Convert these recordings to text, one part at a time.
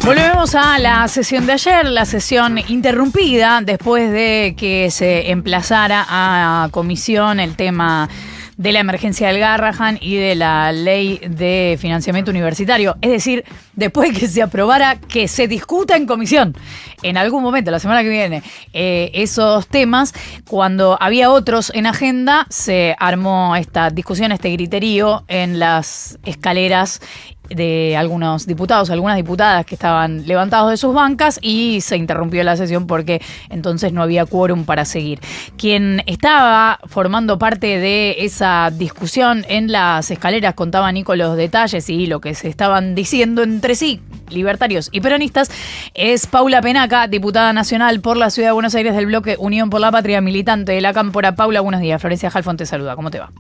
Volvemos a la sesión de ayer, la sesión interrumpida después de que se emplazara a comisión el tema de la emergencia del Garrahan y de la ley de financiamiento universitario. Es decir, después de que se aprobara, que se discuta en comisión en algún momento, la semana que viene, esos temas. Cuando había otros en agenda, se armó esta discusión, este griterío en las escaleras de algunos diputados, algunas diputadas que estaban levantados de sus bancas, y se interrumpió la sesión porque entonces no había quórum para seguir. Quien estaba formando parte de esa discusión en las escaleras contaba Nico los detalles y lo que se estaban diciendo entre sí, libertarios y peronistas, es Paula Penaca, diputada nacional por la Ciudad de Buenos Aires del bloque Unión por la Patria, militante de la Cámpora. Paula, buenos días. Florencia Halfon te saluda. ¿Cómo te va?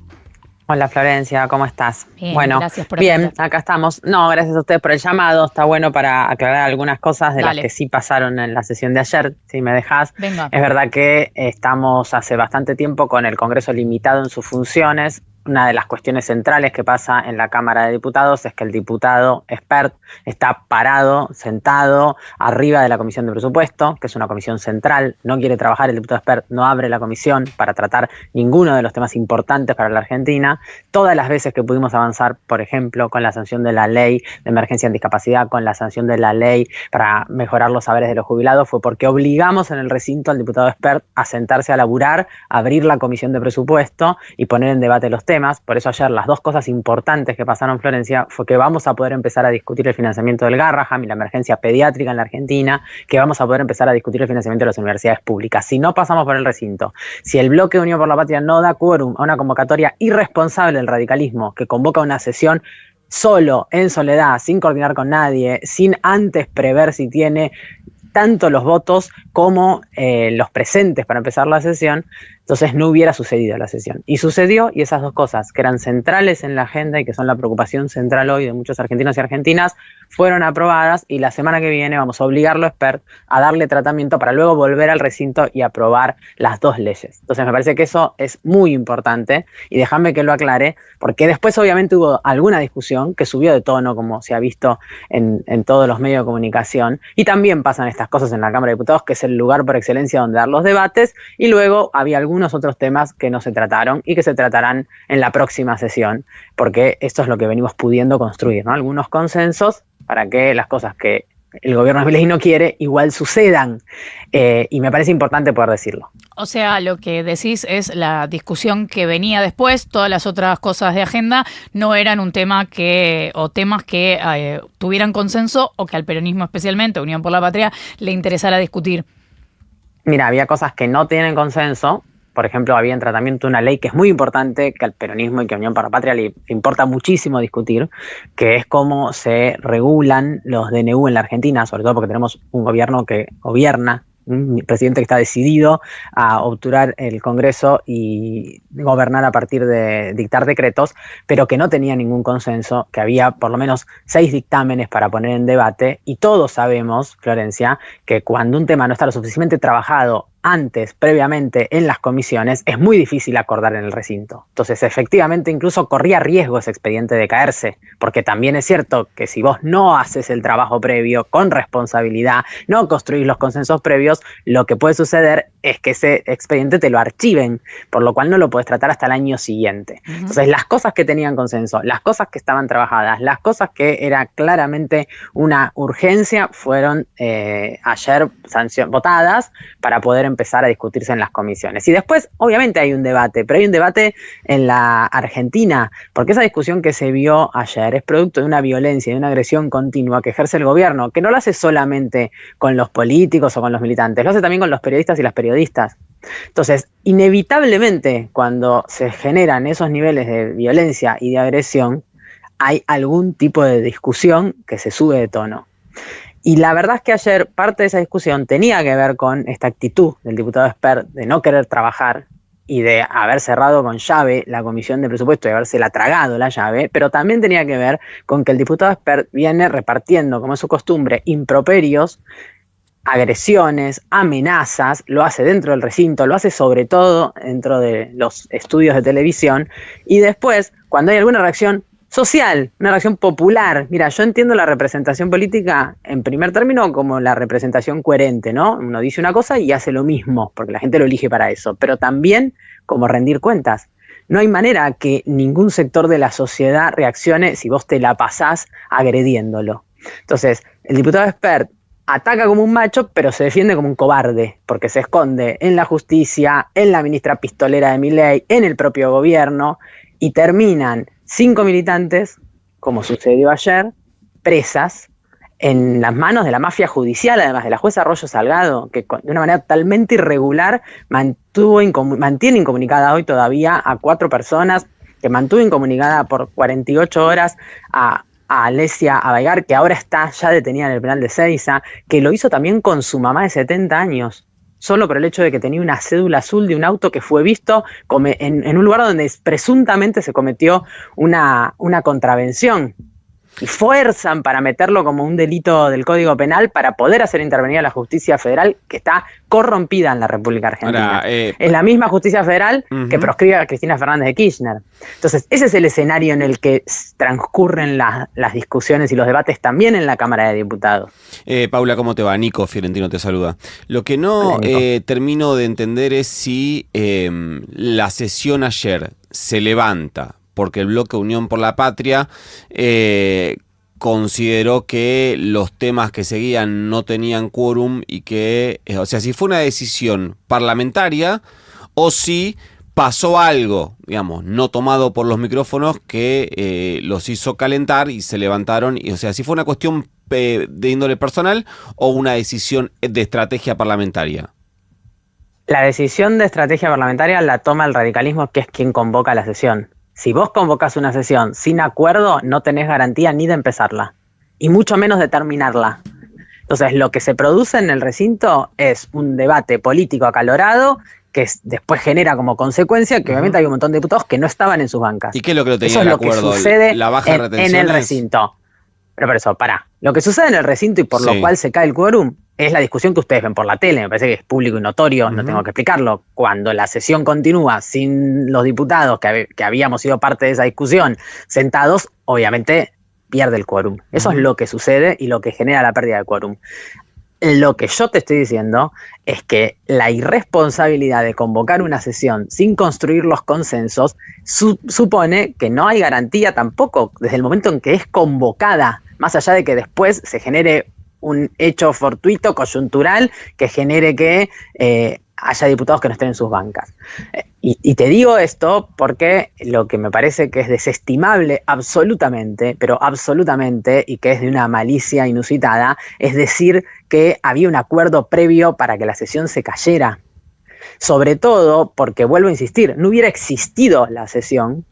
Hola Florencia, ¿cómo estás? Bien, bueno, gracias por bien, atender. acá estamos. No, gracias a ustedes por el llamado. Está bueno para aclarar algunas cosas de Dale. las que sí pasaron en la sesión de ayer, si me dejás. Venga. Es verdad que estamos hace bastante tiempo con el Congreso limitado en sus funciones. Una de las cuestiones centrales que pasa en la Cámara de Diputados es que el diputado expert está parado, sentado, arriba de la Comisión de Presupuesto, que es una comisión central. No quiere trabajar, el diputado expert no abre la comisión para tratar ninguno de los temas importantes para la Argentina. Todas las veces que pudimos avanzar, por ejemplo, con la sanción de la ley de emergencia en discapacidad, con la sanción de la ley para mejorar los saberes de los jubilados, fue porque obligamos en el recinto al diputado expert a sentarse a laburar, a abrir la Comisión de Presupuesto y poner en debate los temas. Por eso ayer las dos cosas importantes que pasaron, Florencia, fue que vamos a poder empezar a discutir el financiamiento del Garrahan y la emergencia pediátrica en la Argentina, que vamos a poder empezar a discutir el financiamiento de las universidades públicas. Si no pasamos por el recinto, si el bloque Unión por la Patria no da quórum a una convocatoria irresponsable del radicalismo que convoca una sesión solo, en soledad, sin coordinar con nadie, sin antes prever si tiene tanto los votos como los presentes para empezar la sesión, entonces no hubiera sucedido la sesión. Y sucedió, y esas dos cosas que eran centrales en la agenda y que son la preocupación central hoy de muchos argentinos y argentinas, fueron aprobadas, y la semana que viene vamos a obligarlo a expert a darle tratamiento para luego volver al recinto y aprobar las dos leyes. Entonces me parece que eso es muy importante, y déjame que lo aclare, porque después obviamente hubo alguna discusión que subió de tono, como se ha visto en todos los medios de comunicación, y también pasan estas cosas en la Cámara de Diputados, que es el lugar por excelencia donde dar los debates, y luego había algunos otros temas que no se trataron y que se tratarán en la próxima sesión, porque esto es lo que venimos pudiendo construir, ¿no? Algunos consensos para que las cosas que el gobierno de Milei no quiere igual sucedan, y me parece importante poder decirlo. O sea, lo que decís es la discusión que venía después, todas las otras cosas de agenda no eran un tema que, o temas que tuvieran consenso o que al peronismo especialmente, Unión por la Patria, le interesara discutir. Mira, había cosas que no tienen consenso. Por ejemplo, había en tratamiento una ley que es muy importante, que al peronismo y que a Unión por la Patria le importa muchísimo discutir, que es cómo se regulan los DNU en la Argentina, sobre todo porque tenemos un gobierno que gobierna, un presidente que está decidido a obturar el Congreso y gobernar a partir de dictar decretos, pero que no tenía ningún consenso, que había por lo menos 6 dictámenes para poner en debate, y todos sabemos, Florencia, que cuando un tema no está lo suficientemente trabajado antes, previamente, en las comisiones, es muy difícil acordar en el recinto. Entonces, efectivamente, incluso corría riesgo ese expediente de caerse, porque también es cierto que si vos no haces el trabajo previo con responsabilidad, no construís los consensos previos, lo que puede suceder es que ese expediente te lo archiven, por lo cual no lo podés tratar hasta el año siguiente. Entonces, las cosas que tenían consenso, las cosas que estaban trabajadas, las cosas que era claramente una urgencia, fueron ayer votadas para poder empezar a discutirse en las comisiones. Y después, obviamente, hay un debate, pero hay un debate en la Argentina, porque esa discusión que se vio ayer es producto de una violencia y de una agresión continua que ejerce el gobierno, que no lo hace solamente con los políticos o con los militantes, lo hace también con los periodistas y las periodistas. Entonces, inevitablemente, cuando se generan esos niveles de violencia y de agresión, hay algún tipo de discusión que se sube de tono. Y la verdad es que ayer parte de esa discusión tenía que ver con esta actitud del diputado expert de no querer trabajar y de haber cerrado con llave la comisión de presupuesto y habérsela tragado la llave, pero también tenía que ver con que el diputado expert viene repartiendo, como es su costumbre, improperios, agresiones, amenazas, lo hace dentro del recinto, lo hace sobre todo dentro de los estudios de televisión, y después, cuando hay alguna reacción social, una reacción popular. Mira, yo entiendo la representación política en primer término como la representación coherente, ¿no? Uno dice una cosa y hace lo mismo, porque la gente lo elige para eso, pero también como rendir cuentas. No hay manera que ningún sector de la sociedad reaccione si vos te la pasás agrediéndolo. Entonces, el diputado Espert ataca como un macho, pero se defiende como un cobarde, porque se esconde en la justicia, en la ministra pistolera de Milei, en el propio gobierno, y terminan 5 militantes, como sucedió ayer, presas en las manos de la mafia judicial, además de la jueza Arroyo Salgado, que de una manera totalmente irregular mantiene incomunicada hoy todavía a 4 personas, que mantuvo incomunicada por 48 horas a Alesia Abaigar, que ahora está ya detenida en el penal de Ezeiza, que lo hizo también con su mamá de 70 años, solo por el hecho de que tenía una cédula azul de un auto que fue visto en un lugar donde presuntamente se cometió una contravención. Y fuerzan para meterlo como un delito del Código Penal para poder hacer intervenir a la justicia federal, que está corrompida en la República Argentina. Ahora, es la misma justicia federal que proscribe a Cristina Fernández de Kirchner. Entonces, ese es el escenario en el que transcurren las discusiones y los debates también en la Cámara de Diputados. Paula, ¿cómo te va? Nico Fiorentino te saluda. Lo que no termino de entender es si la sesión ayer se levanta porque el bloque Unión por la Patria consideró que los temas que seguían no tenían quórum y que, o sea, si fue una decisión parlamentaria o si pasó algo, digamos, no tomado por los micrófonos que los hizo calentar y se levantaron, y, o sea, si fue una cuestión de índole personal o una decisión de estrategia parlamentaria. La decisión de estrategia parlamentaria la toma el radicalismo, que es quien convoca la sesión. Si vos convocás una sesión sin acuerdo, no tenés garantía ni de empezarla, y mucho menos de terminarla. Entonces, lo que se produce en el recinto es un debate político acalorado que después genera como consecuencia que obviamente hay un montón de diputados que no estaban en sus bancas. ¿Y qué es lo que no Eso tenía es de lo acuerdo? Que sucede ¿La baja de retenciones? En el recinto. Pero por eso, lo que sucede en el recinto y por lo cual se cae el quórum es la discusión que ustedes ven por la tele, me parece que es público y notorio, no tengo que explicarlo. Cuando la sesión continúa sin los diputados que habíamos sido parte de esa discusión sentados, obviamente pierde el quórum. Eso es lo que sucede y lo que genera la pérdida de quórum. Lo que yo te estoy diciendo es que la irresponsabilidad de convocar una sesión sin construir los consensos supone que no hay garantía tampoco desde el momento en que es convocada, más allá de que después se genere un hecho fortuito, coyuntural, que genere que haya diputados que no estén en sus bancas. Y te digo esto porque lo que me parece que es desestimable absolutamente, pero absolutamente, y que es de una malicia inusitada, es decir que había un acuerdo previo para que la sesión se cayera. Sobre todo porque, vuelvo a insistir, no hubiera existido la sesión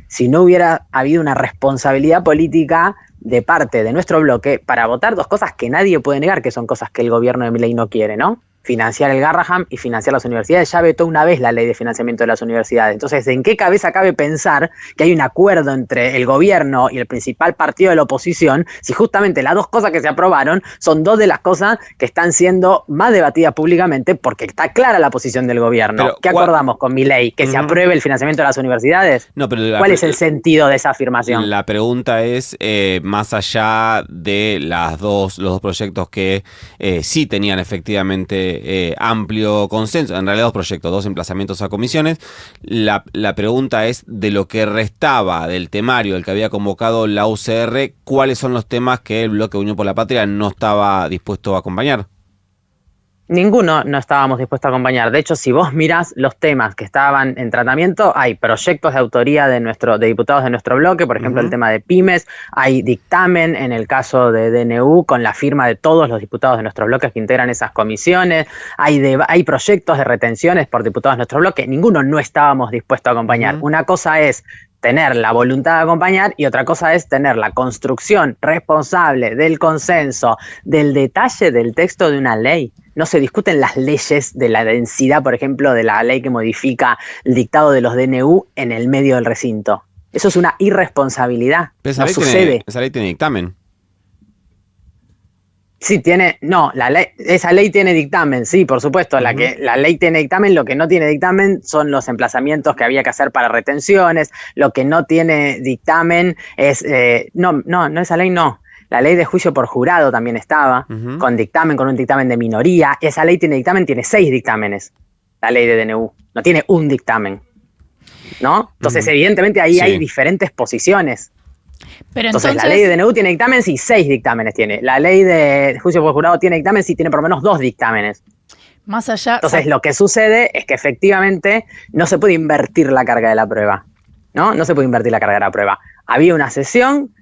si no hubiera habido una responsabilidad política de parte de nuestro bloque para votar 2 cosas que nadie puede negar, que son cosas que el gobierno de Milei no quiere, ¿no? Financiar el Garrahan y financiar las universidades. Ya vetó una vez la ley de financiamiento de las universidades. Entonces, ¿en qué cabeza cabe pensar que hay un acuerdo entre el gobierno y el principal partido de la oposición si justamente las 2 cosas que se aprobaron son 2 de las cosas que están siendo más debatidas públicamente porque está clara la posición del gobierno? Pero, ¿qué acordamos con Milei? ¿Que se apruebe el financiamiento de las universidades? No, pero ¿cuál es el sentido de esa afirmación? La pregunta es, más allá de los dos proyectos que sí tenían efectivamente amplio consenso, en realidad 2 proyectos, 2 emplazamientos a comisiones, la pregunta es de lo que restaba del temario del que había convocado la UCR, ¿cuáles son los temas que el bloque Unión por la Patria no estaba dispuesto a acompañar? Ninguno no estábamos dispuestos a acompañar. De hecho, si vos mirás los temas que estaban en tratamiento, hay proyectos de autoría de diputados de nuestro bloque, por ejemplo, el tema de pymes, hay dictamen en el caso de DNU con la firma de todos los diputados de nuestros bloques que integran esas comisiones, hay proyectos de retenciones por diputados de nuestro bloque, ninguno no estábamos dispuestos a acompañar. Una cosa es tener la voluntad de acompañar y otra cosa es tener la construcción responsable del consenso, del detalle del texto de una ley. No se discuten las leyes de la densidad, por ejemplo, de la ley que modifica el dictado de los DNU en el medio del recinto. Eso es una irresponsabilidad. No sucede. Esa ley tiene dictamen. Sí, esa ley tiene dictamen, sí, por supuesto. La ley tiene dictamen, lo que no tiene dictamen son los emplazamientos que había que hacer para retenciones. Lo que no tiene dictamen es, no, esa ley no. La ley de juicio por jurado también estaba, con dictamen, con un dictamen de minoría. Esa ley tiene dictamen, tiene 6 dictámenes, la ley de DNU. No tiene un dictamen, ¿no? Entonces, evidentemente, ahí hay diferentes posiciones. Pero entonces, la ley de DNU tiene dictamen, sí, 6 dictámenes tiene. La ley de juicio por jurado tiene dictamen, sí, tiene por lo menos 2 dictámenes. Más allá. Entonces, lo que sucede es que efectivamente no se puede invertir la carga de la prueba, ¿no? No se puede invertir la carga de la prueba. Había una sesión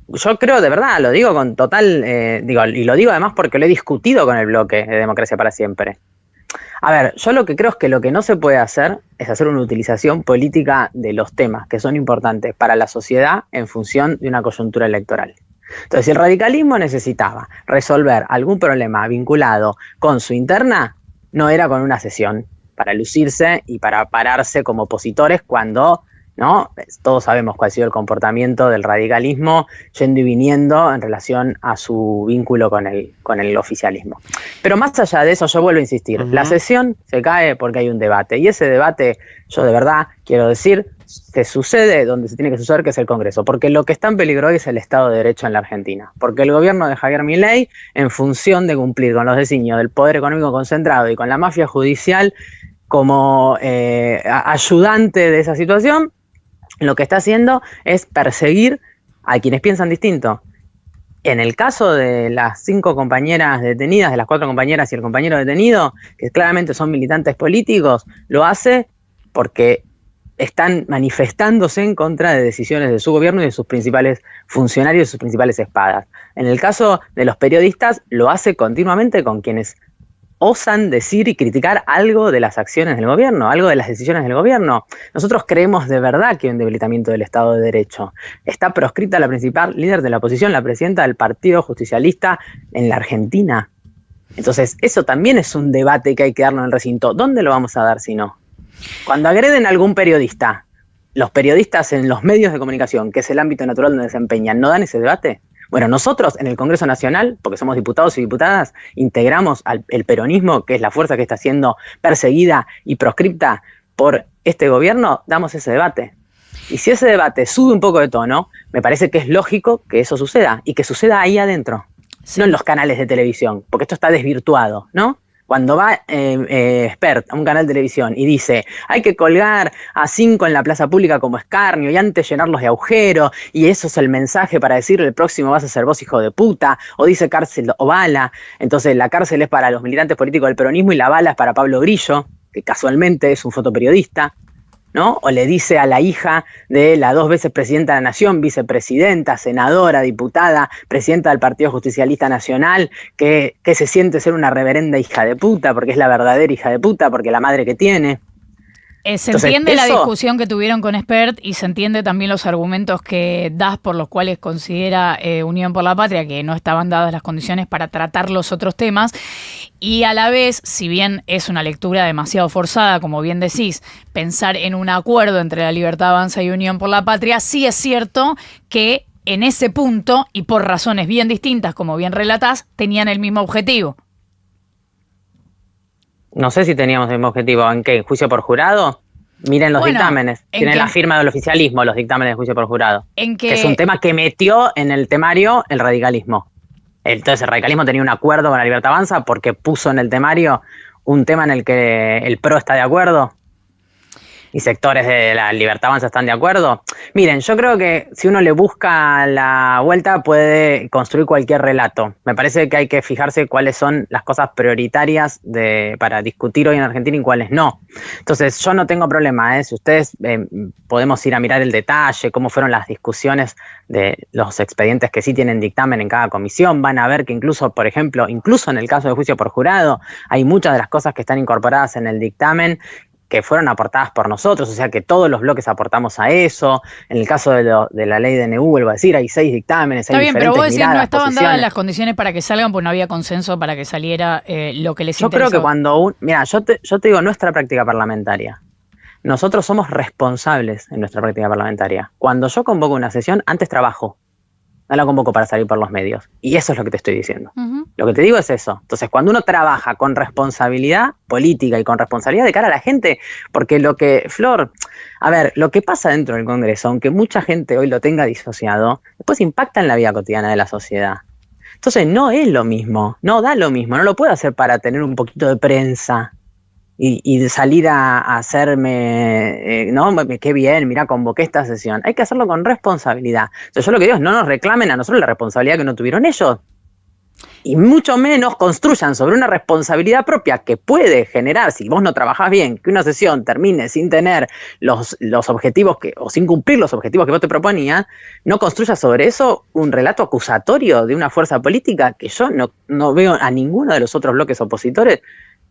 yo creo, de verdad, lo digo con total, y lo digo además porque lo he discutido con el bloque de Democracia para Siempre. A ver, yo lo que creo es que lo que no se puede hacer es hacer una utilización política de los temas que son importantes para la sociedad en función de una coyuntura electoral. Entonces, si el radicalismo necesitaba resolver algún problema vinculado con su interna, no era con una sesión para lucirse y para pararse como opositores cuando, ¿no? Todos sabemos cuál ha sido el comportamiento del radicalismo yendo y viniendo en relación a su vínculo con el oficialismo. Pero más allá de eso, yo vuelvo a insistir, la sesión se cae porque hay un debate, y ese debate, yo de verdad quiero decir, se sucede donde se tiene que suceder, que es el Congreso, porque lo que está en peligro hoy es el Estado de Derecho en la Argentina, porque el gobierno de Javier Milei, en función de cumplir con los designios del poder económico concentrado y con la mafia judicial como ayudante de esa situación, lo que está haciendo es perseguir a quienes piensan distinto. En el caso de las 5 compañeras detenidas, de las 4 compañeras y el compañero detenido, que claramente son militantes políticos, lo hace porque están manifestándose en contra de decisiones de su gobierno y de sus principales funcionarios y sus principales espadas. En el caso de los periodistas, lo hace continuamente con quienes osan decir y criticar algo de las acciones del gobierno, algo de las decisiones del gobierno. Nosotros creemos de verdad que hay un debilitamiento del Estado de Derecho. Está proscrita la principal líder de la oposición, la presidenta del Partido Justicialista en la Argentina. Entonces, eso también es un debate que hay que darnos en el recinto. ¿Dónde lo vamos a dar si no? Cuando agreden a algún periodista, los periodistas en los medios de comunicación, que es el ámbito natural donde desempeñan, ¿no dan ese debate? Bueno, nosotros en el Congreso Nacional, porque somos diputados y diputadas, integramos el peronismo, que es la fuerza que está siendo perseguida y proscripta por este gobierno, damos ese debate. Y si ese debate sube un poco de tono, me parece que es lógico que eso suceda, y que suceda ahí adentro, no en los canales de televisión, porque esto está desvirtuado, ¿no? Cuando va Spert a un canal de televisión y dice hay que colgar a 5 en la plaza pública como escarnio y antes llenarlos de agujero, y eso es el mensaje para decirle el próximo vas a ser vos hijo de puta, o dice cárcel o bala, entonces la cárcel es para los militantes políticos del peronismo y la bala es para Pablo Grillo, que casualmente es un fotoperiodista, ¿no? O le dice a la hija de la 2 veces presidenta de la Nación, vicepresidenta, senadora, diputada, presidenta del Partido Justicialista Nacional, que se siente ser una reverenda hija de puta, porque es la verdadera hija de puta, porque la madre que tiene. Se entiende la discusión que tuvieron con Spert y se entiende también los argumentos que das por los cuales considera Unión por la Patria que no estaban dadas las condiciones para tratar los otros temas, y a la vez, si bien es una lectura demasiado forzada, como bien decís, pensar en un acuerdo entre La Libertad Avanza y Unión por la Patria, sí es cierto que en ese punto, y por razones bien distintas, como bien relatás, tenían el mismo objetivo. No sé si teníamos el mismo objetivo. ¿En qué? ¿Juicio por jurado? Miren los dictámenes. Tienen la firma del oficialismo los dictámenes de juicio por jurado. Que es un tema que metió en el temario el radicalismo. Entonces el radicalismo tenía un acuerdo con La Libertad Avanza porque puso en el temario un tema en el que el PRO está de acuerdo y sectores de La Libertad Avanza están de acuerdo. Miren, yo creo que si uno le busca la vuelta puede construir cualquier relato. Me parece que hay que fijarse cuáles son las cosas prioritarias para discutir hoy en Argentina y cuáles no. Entonces yo no tengo problema, si ustedes podemos ir a mirar el detalle, cómo fueron las discusiones de los expedientes que sí tienen dictamen en cada comisión, van a ver que incluso, por ejemplo, incluso en el caso de juicio por jurado, hay muchas de las cosas que están incorporadas en el dictamen que fueron aportadas por nosotros, o sea que todos los bloques aportamos a eso. En el caso de la ley de DNU, vuelvo a decir, hay 6 dictámenes, hay diferentes miradas, pero vos decís no estaban posiciones. dadas las condiciones para que salgan, pues no había consenso para que saliera lo que les interesó. Yo creo que cuando mira, yo te digo nuestra práctica parlamentaria. Nosotros somos responsables en nuestra práctica parlamentaria. Cuando yo convoco una sesión, antes trabajo. no la convoco para salir por los medios. Y eso es lo que te estoy diciendo. Uh-huh. Lo que te digo es eso. Entonces, cuando uno trabaja con responsabilidad política y con responsabilidad de cara a la gente, porque lo que, Flor, a ver, lo que pasa dentro del Congreso, aunque mucha gente hoy lo tenga disociado, después impacta en la vida cotidiana de la sociedad. Entonces, no es lo mismo, no da lo mismo, no lo puedo hacer para tener un poquito de prensa y de salir a hacerme, no, qué bien, mira, convoqué esta sesión. Hay que hacerlo con responsabilidad. Entonces, yo lo que digo es, no nos reclamen a nosotros la responsabilidad que no tuvieron ellos. Y mucho menos construyan sobre una responsabilidad propia que puede generar, si vos no trabajás bien, que una sesión termine sin tener los objetivos o sin cumplir los objetivos que vos te proponías, no construyas sobre eso un relato acusatorio de una fuerza política que yo no veo a ninguno de los otros bloques opositores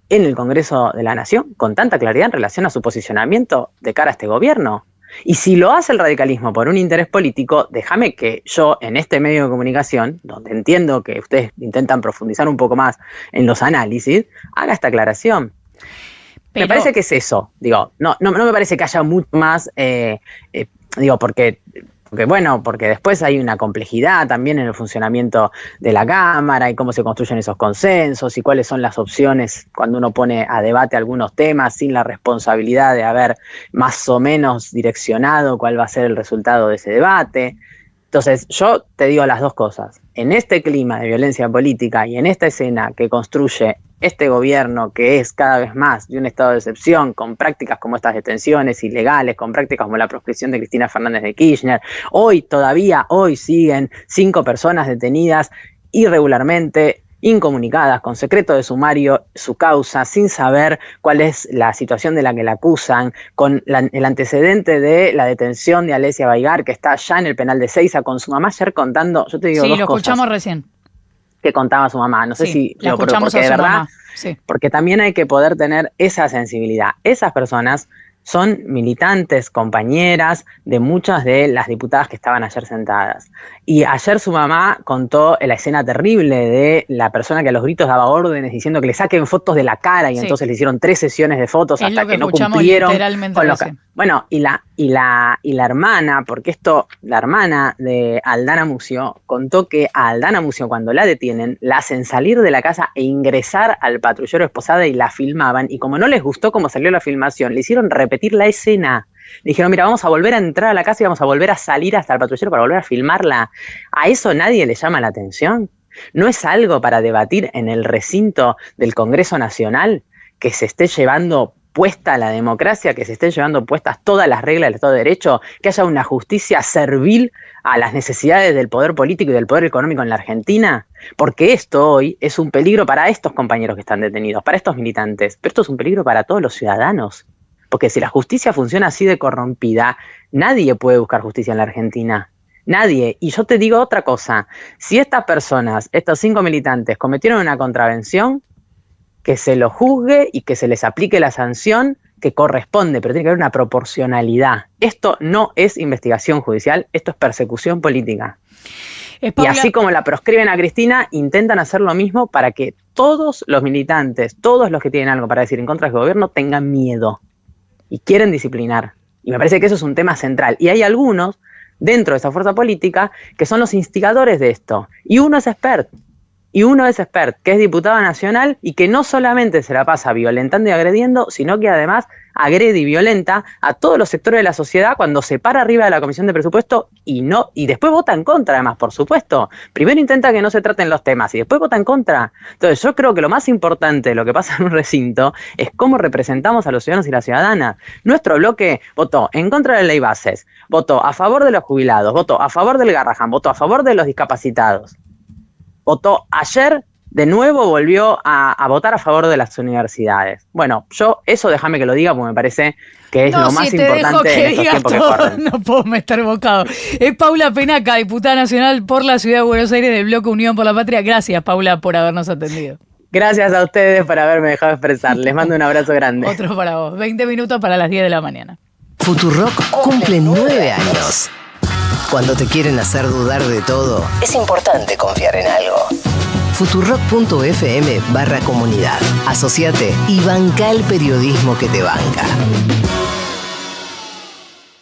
en el Congreso de la Nación con tanta claridad en relación a su posicionamiento de cara a este gobierno. Y si lo hace el radicalismo por un interés político, déjame que yo en este medio de comunicación, donde entiendo que ustedes intentan profundizar un poco más en los análisis, haga esta aclaración. Pero me parece que es eso, digo, no me parece que haya mucho más, porque después hay una complejidad también en el funcionamiento de la Cámara y cómo se construyen esos consensos y cuáles son las opciones cuando uno pone a debate algunos temas sin la responsabilidad de haber más o menos direccionado cuál va a ser el resultado de ese debate. Entonces, yo te digo las dos cosas. En este clima de violencia política y en esta escena que construye este gobierno, que es cada vez más de un estado de excepción, con prácticas como estas detenciones ilegales, con prácticas como la proscripción de Cristina Fernández de Kirchner, hoy siguen 5 personas detenidas irregularmente, incomunicadas, con secreto de sumario, su causa, sin saber cuál es la situación de la que la acusan, con el antecedente de la detención de Alesia Baigar, que está ya en el penal de Ezeiza, con su mamá ayer contando, yo te digo dos cosas. Sí, lo escuchamos recién. Que contaba su mamá, no sé si la escuchamos porque de verdad, mamá. Sí. Porque también hay que poder tener esa sensibilidad. Esas personas son militantes, compañeras de muchas de las diputadas que estaban ayer sentadas. Y ayer su mamá contó la escena terrible de la persona que a los gritos daba órdenes diciendo que le saquen fotos de la cara y entonces le hicieron 3 sesiones de fotos hasta que no cumplieron. Con bueno, y la hermana, porque la hermana de Aldana Mucio contó que a Aldana Mucio cuando la detienen, la hacen salir de la casa e ingresar al patrullero esposada y la filmaban, y como no les gustó cómo salió la filmación, le hicieron repetir la escena. Le dijeron, mira, vamos a volver a entrar a la casa y vamos a volver a salir hasta el patrullero para volver a filmarla. ¿A eso nadie le llama la atención? ¿No es algo para debatir en el recinto del Congreso Nacional que se esté llevando puesta la democracia, que se estén llevando puestas todas las reglas del Estado de Derecho, que haya una justicia servil a las necesidades del poder político y del poder económico en la Argentina? Porque esto hoy es un peligro para estos compañeros que están detenidos, para estos militantes, pero esto es un peligro para todos los ciudadanos. Porque si la justicia funciona así de corrompida, nadie puede buscar justicia en la Argentina. Nadie. Y yo te digo otra cosa. Si estas personas, estos 5 militantes, cometieron una contravención, que se los juzgue y que se les aplique la sanción que corresponde, pero tiene que haber una proporcionalidad. Esto no es investigación judicial, esto es persecución política. Y así como la proscriben a Cristina, intentan hacer lo mismo para que todos los militantes, todos los que tienen algo para decir en contra del gobierno, tengan miedo y quieren disciplinar. Y me parece que eso es un tema central. Y hay algunos dentro de esa fuerza política que son los instigadores de esto. Y uno es Espert. Que es diputado nacional y que no solamente se la pasa violentando y agrediendo, sino que además agrede y violenta a todos los sectores de la sociedad cuando se para arriba de la Comisión de Presupuesto y después vota en contra, además, por supuesto. Primero intenta que no se traten los temas y después vota en contra. Entonces yo creo que lo más importante de lo que pasa en un recinto es cómo representamos a los ciudadanos y las ciudadanas. Nuestro bloque votó en contra de la ley bases, votó a favor de los jubilados, votó a favor del Garrahan, votó a favor de los discapacitados. Votó ayer, de nuevo volvió a votar a favor de las universidades. Bueno, yo eso déjame que lo diga porque me parece que es lo más importante en estos tiempos que corren. No puedo estar bocado. Es Paula Penaca, diputada nacional por la Ciudad de Buenos Aires del Bloque Unión por la Patria. Gracias, Paula, por habernos atendido. Gracias a ustedes por haberme dejado expresar. Les mando un abrazo grande. Otro para vos. 20 minutos para las 10 de la mañana. Futurock cumple 9 años. Cuando te quieren hacer dudar de todo, es importante confiar en algo. Futurock.fm/comunidad. Asociate y banca el periodismo que te banca.